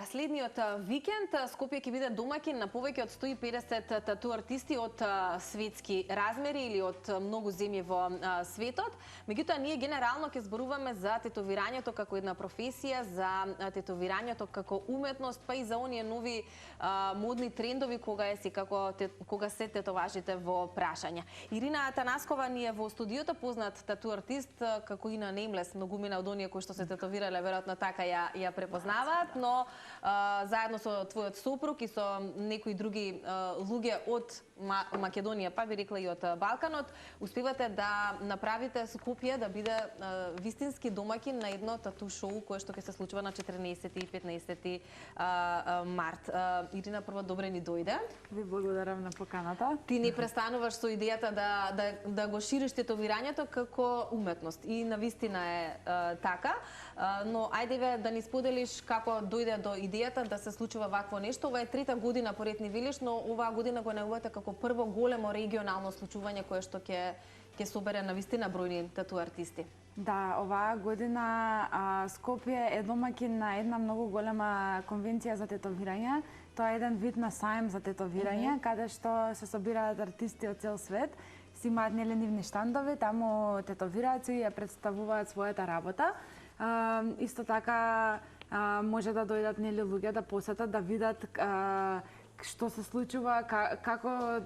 следниот викенд Скопје ќе биде домаќин на повеќе од 150 тату артисти од светски размери или од многу земји во светот. Меѓутоа, ние генерално ќе зборуваме за тетовирањето како една професија, за тетовирањето како уметност, па и за оние нови модни трендови кога се тетоважите во прашање. Ирина Атанаскова ни е во студиото, познат тату артист, како Ина Неймлес, многумина од оние кои што се тетовирале, веројатно така ја препознаваат, но заедно со твојот сопруг и со некои други луѓе од Македонија, па би рекла и од Балканот, успевате да направите Скопје да биде вистински домаќин на едно тату шоу кое што ќе се случува на 14 и 15 март. Ирина, прво добре ни дојде. Ви благодарам на поканата. Ти не престануваш со идејата да го шириш тетовирањето како уметност и навистина е така, но ајде да ни споделиш како дојде до идејата да се случува вакво нешто. Ова е трета година поред ни велиш, но оваа година го најавувате како прво големо регионално случување кое што ќе собере навистина бројни тату артисти. Да, оваа година Скопје е домаќин на една многу голема конвенција за тетовирање. Тоа е еден вид на саем за тетовирање, каде што се собираат артисти од цел свет, си имаат нивни штандови, таму тетовираат и ја представуваат својата работа. Исто така може да дојдат луѓе да посетат, да видат што се случува, како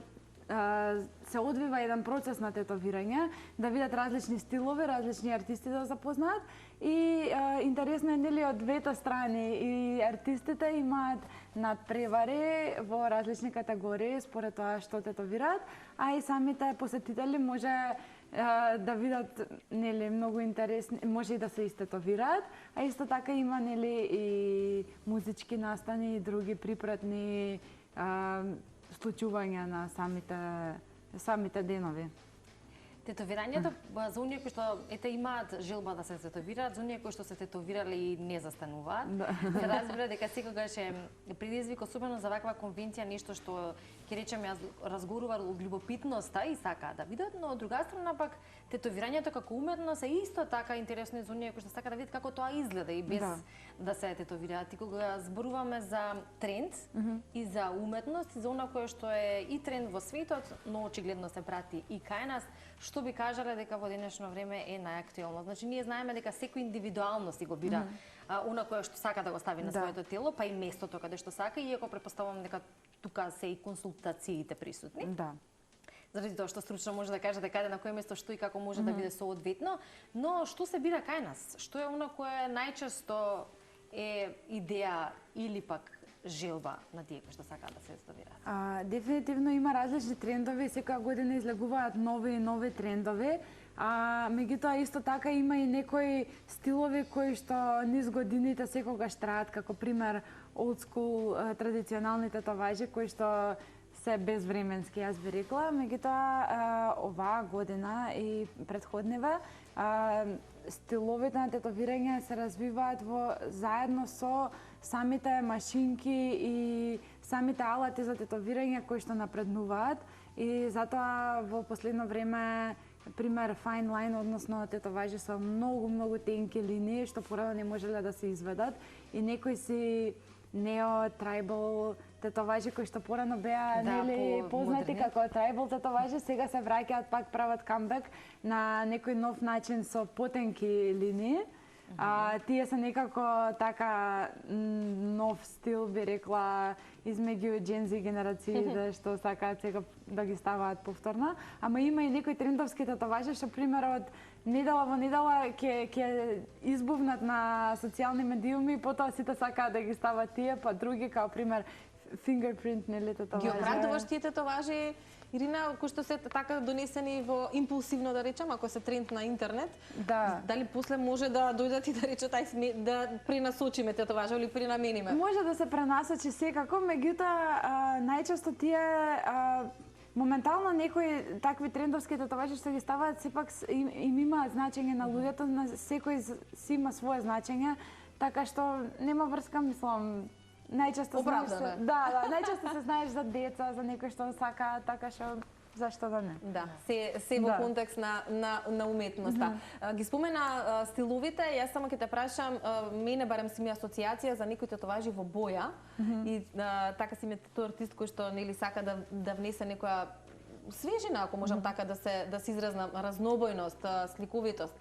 се одвива еден процес на тетовирање, да видат различни стилови, различни артисти да запознаат и интересно е од двете страни, и артистите имаат надпревари во различни категории според тоа што тетовираат, а и самите посетители може да видат многу интересни, може и да се истетовираат, а исто така има и музички настани и други припратни случувања на самите денови. Тетовирањето за оние кои што имаат желба да се тетовираат, за оние кои што се тетовирале и не застануваат, се разбира дека секогаш е предизвик, особено за ваква конвенција, нешто што ќе речеме разгорува од љубопитноста и сакаат да видат, но од друга страна пак тетовирањето како уметност е исто така интересно и за оние кои што сакаат да видат како тоа изгледа и без да се тетовираат. И кога зборуваме за тренд и за уметност и за она кое што е и тренд во светот, но очигледно се прати и кај нас, што би кажале дека во денешно време е најактуелно. Значи, ние знаеме дека секој индивидуално си го бира она кое што сака да го стави на своето тело, па и местото каде што сака, иако препоставувам дека тука се и консултациите присутни. Да. Заради тоа што стручно може да кажете каде, на кое место, што и како може да биде соодветно, но што се бира кај нас? Што е она кое најчесто е идеја или пак желба на тие кои што сакаат да се тетовираат? Дефинитивно има различни трендови, секоја година излегуваат нови и нови трендови, меѓутоа исто така има и некои стилови кои што низ годините секогаш траат, како пример old school традиционални тетоважи кои што се безвременски, јас би рекла, меѓутоа оваа година и претходниве стиловите на тетовирање се развиваат заедно со самите машинки и самите алати за тетовирање кои што напреднуваат и затоа во последно време пример fine line, односно тетоважи со многу тенки линии што порано не можеле да се изведат и некои си нео-трибал тетоважи кои што порано беа познати како трибал тетоважи, сега се враќаат пак прават камбек на некој нов начин со потенки линии. Тие се некако така нов стил, би рекла, измеѓу Gen Z генерациите што сакаат сега да ги ставаат повторно. Ама има и некои трендовски тетоважи што пример од недела во недела ќе избувнат на социјални медиуми, потоа сите сакаат да ги стават тие, па други као пример fingerprint тетоважи. Ги оправдуваш тие тетоважи, Ирина, кои што се така донесени во импулсивно, да речем, ако се тренд на интернет, дали после може да дојдат и да речат да пренасочиме тетоважа или пренамениме? Може да се пренасочи секако, меѓутоа најчесто тие моментално некои такви трендовски тетоважи што ги ставаат сепак им имаат значење на луѓето, на секој си има свое значење, така што нема врска, мислам, најчесто оправдано. Најчесто се знаеш за деца, за некои што сакаат, така што зашто да не? Да, се во контекст на уметноста. Ги спомена стиловите, јас само ќе те прашам, мене барем си ми асоциација за некој татуажи во боја и така си ми тој артист кој што нели сака да внесе некоја свежина, ако можам така да се изразнам, разнобојност, сликовитост.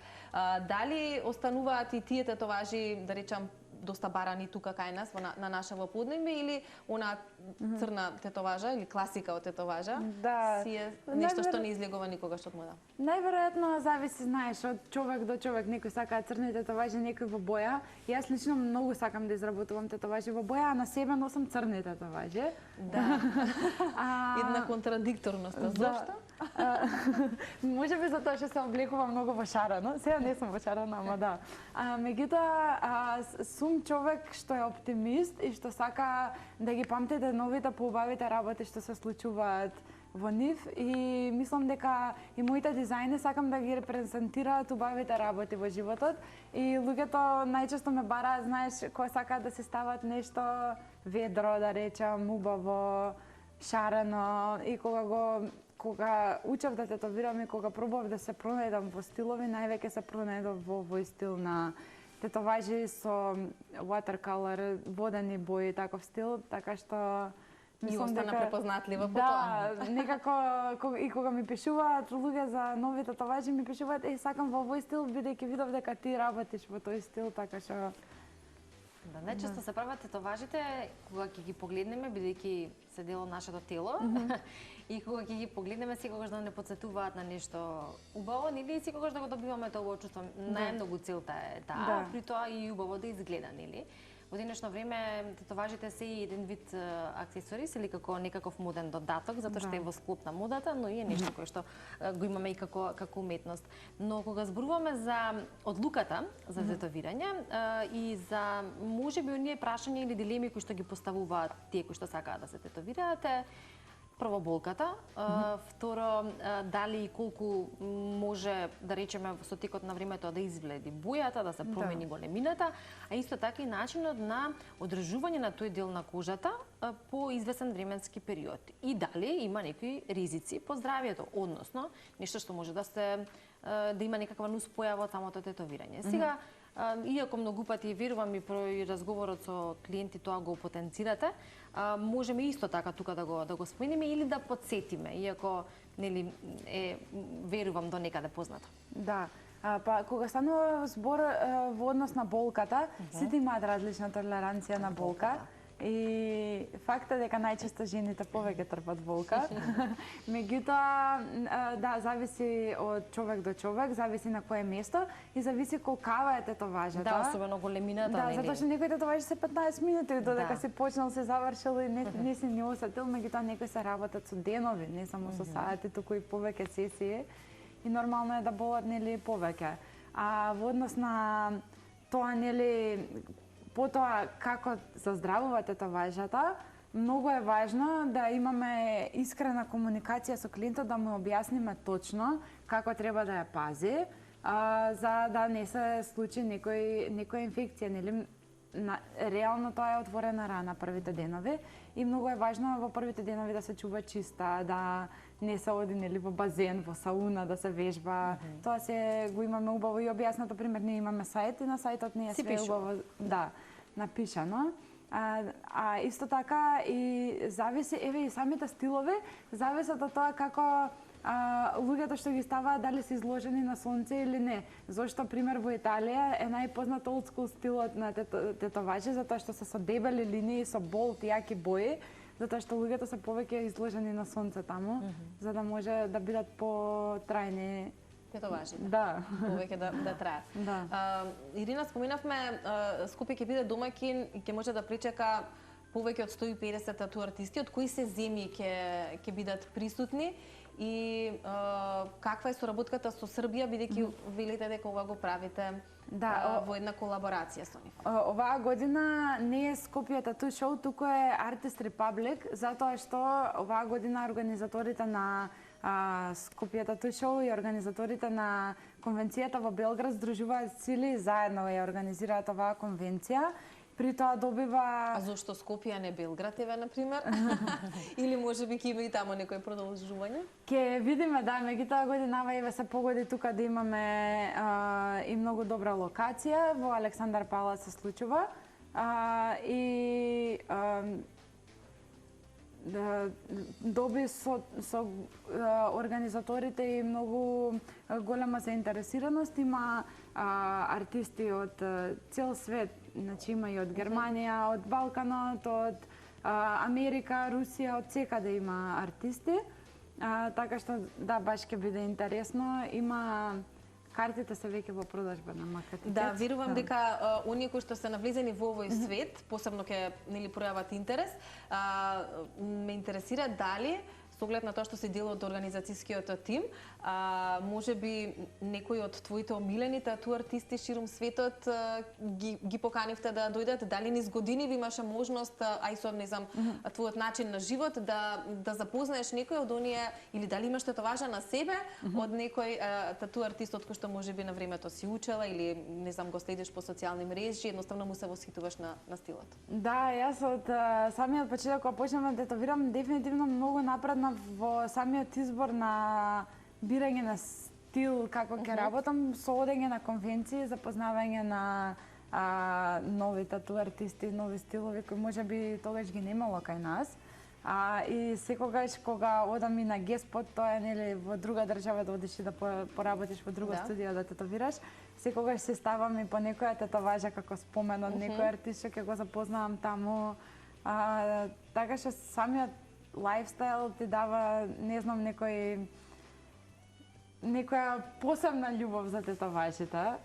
Дали остануваат и тие татуажи, да речам, доста барани тука кај нас на нашево поднебје или она црна тетоважа или класика од тетоважа си е нешто што не излегува никогаш од мода? Најверојатно зависи, знаеш, од човек до човек. Некој сака црни тетоважи, некој во боја. Јас лично многу сакам да изработувам тетоважи во боја, а на себе носам црни тетоважи. Да. Една контрадикторност. Зошто? Можеби затоа што се облекувам многу во шарено. Сега не сум во шарено, ама да. Меѓутоа, сум човек што е оптимист и што сака да ги памтите новите поубавите работи што се случуваат во нив и мислам дека и моите дизајни сакам да ги репрезентираат убавите работи во животот и луѓето најчесто ме бараат, знаеш, кога сакаат да се стават нешто ведро, да речам, убаво, шарено и кога учев да тетовирам и кога пробав да се пронајдам во стилови, највеќе се пронајдов во овој стил на тетоважи со watercolor, водени бои, таков стил, така што и остана препознатлива по тоа. Да, некако и кога ми пишуваат луѓе за нови тетоважи, ми пишуваат сакам во овој стил, бидејќи видов дека ти работиш во тој стил, така што да, најчесто се прават тетоважите кога ќе ги погледнеме, бидејќи се дел од нашето тело. И кога ќе ги погледнеме, секогаш да не потсетуваат на нешто убаво, нели секогаш да го добиваме тоа чувство. Најмногу целта е таа, при тоа и убаво да изгледа, нели? Во денешно време тетоважите се и еден вид аксесорис или како некаков моден додаток, затоа што е во склоп на модата, но и е нешто кое што го имаме и како уметност. Но кога зборуваме за одлуката за тетовирање и за можеби оние прашања или дилеми кои што ги поставуваат тие кои што сакаат да се тетовираат, прво болката, второ дали и колку може да речеме со текот на времето да изгледи бојата, да се промени големината, а исто така и начинот на одржување на тој дел на кожата по известен временски период. И дали има некои ризици по здравјето, односно нешто што може да има некаква нуспојава од самото тетовирање. Сега иако многу пати верувам и при разговорот со клиенти тоа го потенцирате, можеме исто така тука да го споменеме или да подсетиме, иако нели верувам до некаде познато. Да. Па кога станува збор во однос на болката, сите имаат различна толеранција на болка. И фактот дека најчесто жените повеќе трпат болка. Меѓутоа, да, зависи од човек до човек, зависи на кое место и зависи колкава е тетоважата. Да, особено големината, нели? Да, затоа што некои тетоважи се 15 минути додека си почнал, се завршил и не си ни осетил, меѓутоа некои се работат со денови, не само со сати, туку и повеќе сесии. И нормално е да болат, нели, повеќе. А во однос на тоа, нели, потоа како заздравува тетоважата, многу е важно да имаме искрена комуникација со клиентот, да му објасниме точно како треба да ја пази, за да не се случи некоја инфекција, нели? Реално тоа е отворена рана првите денови и многу е важно во првите денови да се чува чиста, да не се оди, нели, во базен, во сауна, да се вежба. Тоа се го имаме убаво и објаснато, пример, ние имаме сајт и на сајтот не е све убаво, да, напишано. Исто така и зависи, еве и самите стилови, зависат од тоа како луѓето што ги ставаат дали се изложени на сонце или не. Зошто, пример, во Италија е најпознат old school стилот на тетоважи, затоа што се со дебели линии, со болт, јаки бои, затоа што луѓето се повеќе изложени на сонце таму, за да може да бидат потрајни тетоважите. Да. Повеќе да траат. Да. Ирина, споменавме, Скопје ќе биде домаќин и ќе може да причека повеќе од 150 тату артисти, од кои се земји ќе бидат присутни и каква е соработката со Србија, бидејќи велите дека ова го правите во една колаборација со нив? Оваа година не е Скопје тату шоу, туку е Artist Republic, затоа што оваа година организаторите на Скопје тату шоу и организаторите на конвенцијата во Белград здружуваат сили и заедно ја организираат оваа конвенција. при тоа добива... А зошто Скопје, а не Белград, еве, например? Или можеби ќе има и таму некој продолжување? Ке видиме, да, меѓутоа годинава еве се погоди тука да имаме и многу добра локација, во Александар Палац се случува. Доби со организаторите и многу голема заинтересираност. Има артисти од цел свет, значи има и од Германија, од Балканот, од Америка, Русија, од секаде има артисти. Така што да, баш ќе биде интересно. Има картите се веќе во продажба на Макатикет. Да, верувам дека оние кои што се навлезени во овој свет, посебно ќе пројават интерес, ме интересира дали со оглед на тоа што си дел од организацијскиот тим, можеби некои од твоите омилени тату артисти ширум светот ги поканивте да дојдат, дали низ години ви имаше можност, ај со не знам, твојот начин на живот да запознаеш некој од оние, или дали имаш тетоважа на себе од некој тату артист од кој што можеби на времето си учела или не знам го следиш по социјални мрежи, едноставно му се восхитуваш на стилот. Да, јас од самиот почеток кога почнав да тетовирам, дефинитивно многу напредна во самиот избор на бирање на стил како ќе работам, со одење на конвенции, запознавање на нови тату артисти, нови стилови кои можеби тогаш ги немало кај нас. И секогаш кога одам и на геспот, тоа е нели во друга држава да одиш и да поработиш во друга студија да тетовираш, секогаш се ставам и по некоја тетоважа како спомен од некој артист што ќе го запознавам таму. Така што самиот лайфстайл ти дава, не знам, некоја посебна љубов за тетоважите.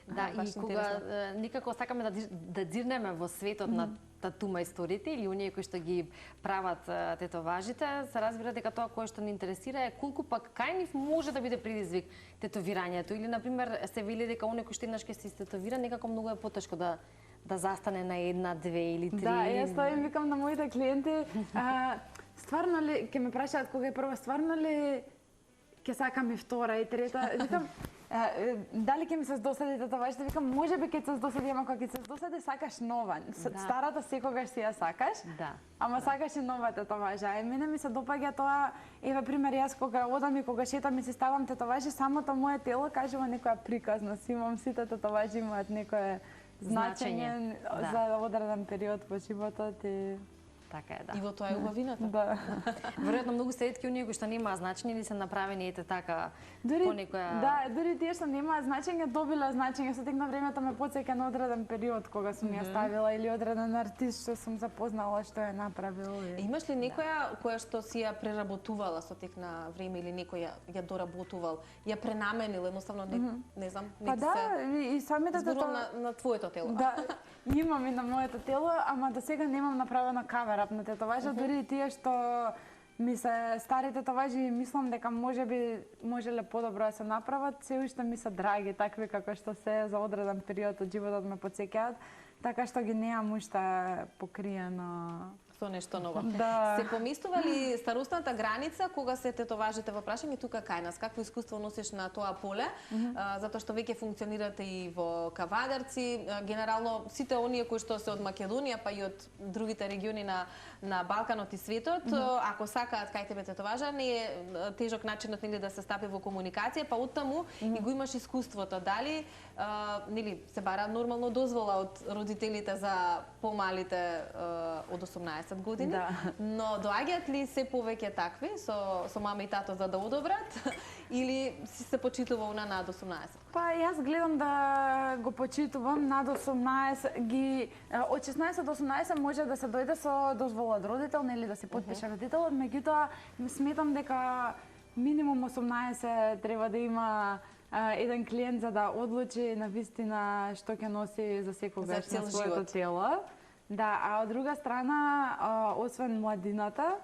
Да, и кога никако сакаме да дзирнеме во светот на тату мајсторите или оние кои што ги прават тетоважите, се разбира дека тоа кое што ни интересира е колку пак кај нив може да биде предизвик тетовирањето, или например се вели дека оние кои што еднаш ќе се истетовира, некако многу е потешко да застане на една, две или три. Да, јас тоа им викам на моите клиенти, стварно ли, ќе ме прашаат кога е прва, стварно ли ќе сакам и втора и трета, викам, дали ќе ми се здосади тетоважите, викам, можеби ќе се здосади, ама кога ќе се здосади сакаш нова. Старата секогаш си ја сакаш, ама сакаш и нова тетоважа. Мене ми се допаѓа тоа, еве пример, јас кога одам и кога шетам и си ставам тетоважи, самото мое тело кажува некоја приказна, имам сите тетоважи имаат некое значење за одреден период во животот и така е, да. И во тоа е убавината. Да. Веројатно многу се ретки оние кои што немаат значење или се направени ете така по некоја... Да, дури тие што немаат значење добиле значење, со тек на времето ме потсеќа на одреден период кога сум ја ставила или одреден артист што сум запознала што е направил. Имаш ли некоја која што си ја преработувала со тек на време или некој ја доработувал, ја пренаменил, едноставно не знам, па да, и самите на твоето тело. Да, имам и на моето тело, ама до сега немам направено кавер на тетоважа, дури и тие што ми се стари тетоважи, мислам дека можеле подобро да се направат, се уште ми се драги, такви како што се за одреден период од животот ме потсеќаат, така што ги немам уште покриено со нешто ново. Да. Се поместува ли старосната граница кога се тетоважите во прашање тука кај нас? Какво искуство носиш на тоа поле? Затоа што веќе функционирате и во Кавадарци, генерално сите оние кои што се од Македонија па и од другите региони на Балканот и светот, ако сакаат кај тебе тетоважа, не е тежок начинот нели да се стапи во комуникација, па оттаму и го имаш искуството. Дали нели се бара нормално дозвола од родителите за помалите од 18 години, но доаѓаат ли се повеќе такви со мама и тато за да одобрат или си се почитува на над 18? Па јас гледам да го почитувам над 18 од 16 до 18 може да се дојде со дозвола од родител, нели да се потпише родителот, меѓутоа сметам дека минимум 18 треба да има еден клиент за да одлучи на вистина што ќе носи за секогаш на своето тело. Да, а од друга страна, освен младината,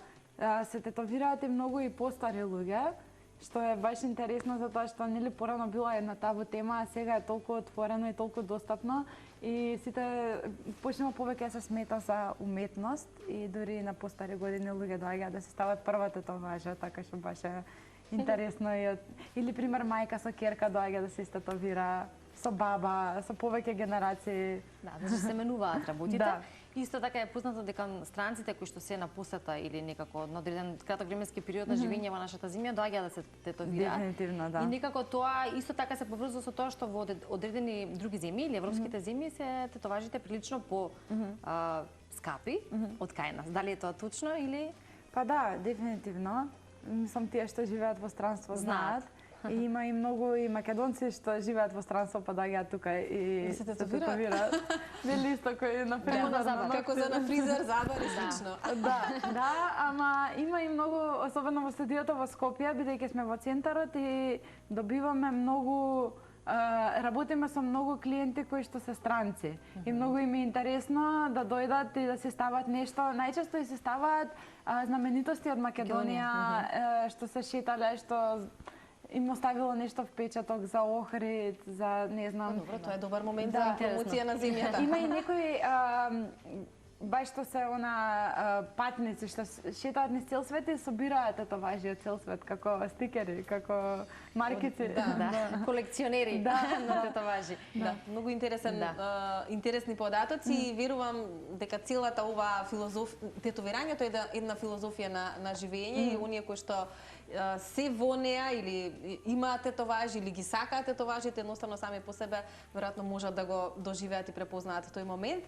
се тетовираат и многу и постари луѓе, што е баш интересно затоа што нели порано била една табу тема, а сега е толку отворено и толку достапно и сите почнува повеќе да се смета за уметност и дури на постари години луѓе доаѓаат да се стават прва тетоважа, така што баш е интересно и или пример мајка со ќерка доаѓа да се истетовира со баба, со повеќе генерации. Да, значи се менуваат работите. Да. Исто така е познато дека странците кои што се на посета или некако на одреден краток временски период на живење во нашата земја доаѓаат да се тетовираат. Дефинитивно, да. И некако тоа исто така се поврзува со тоа што во одредени други земји или европските земји се тетоважите прилично по скапи од кај нас. Дали е тоа точно или Па да, дефинитивно. Мислам, тие што живеат во странство знаат. И има и многу и македонци што живеат во странство, па доаѓаат тука и се тетовираат. Нели исто кој на фризер, Како за на фризер, забар и слично. Да, ама има и многу, особено во студиото во Скопје, бидејќи сме во центарот и добиваме многу работиме со многу клиенти кои што се странци. И многу им е интересно да дојдат и да се стават нешто. Најчесто и се ставаат знаменитости од Македонија, што се шетале, што им оставило нешто впечаток за Охрид, за не знам. Добро, тоа е добар момент за промоција на земјата. Има и некои баш што се патници што шетаат низ цел свет и собираат тетоважи од цел свет како стикери, како маркици. да, колекционери на тетоважи. Да, многу интересни податоци и верувам дека целата оваа тетовирањето е една филозофија на живење и оние кои што се во неа или имаат тетоважи или ги сакаат тетоважите, едноставно сами по себе веројатно можат да го доживеат и препознаат тој момент.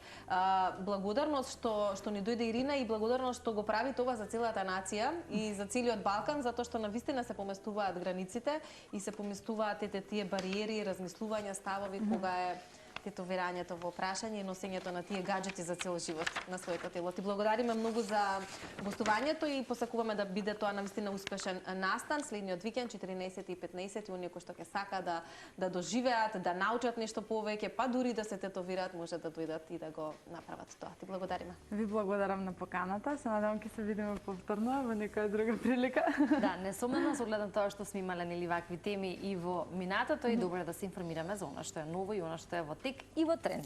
Благодарност што ни дојде Ирина и благодарност што го прави тоа за целата нација и за целиот Балкан, затоа што навистина се поместуваат границите и се поместуваат тие бариери, размислувања, ставови кога е тетовирањето во прашање и носењето на тие гаджети за цел живот на своето тело. Ти благодариме многу за гостувањето и посакуваме да биде тоа навистина успешен настан следниот викенд 14 и 15 и оние кои што ќе сака да доживеат, да научат нешто повеќе, па дури да се тетовираат, може да дојдат и да го направат тоа. Ти благодариме. Ви благодарам на поканата. Се надевам ќе се видиме повторно во некоја друга прилика. Да, несомнено со огледам тоа што сме имале нели вакви теми и во минатото и добро е да се информираме за она што е ново и она што е во тек и во тренд.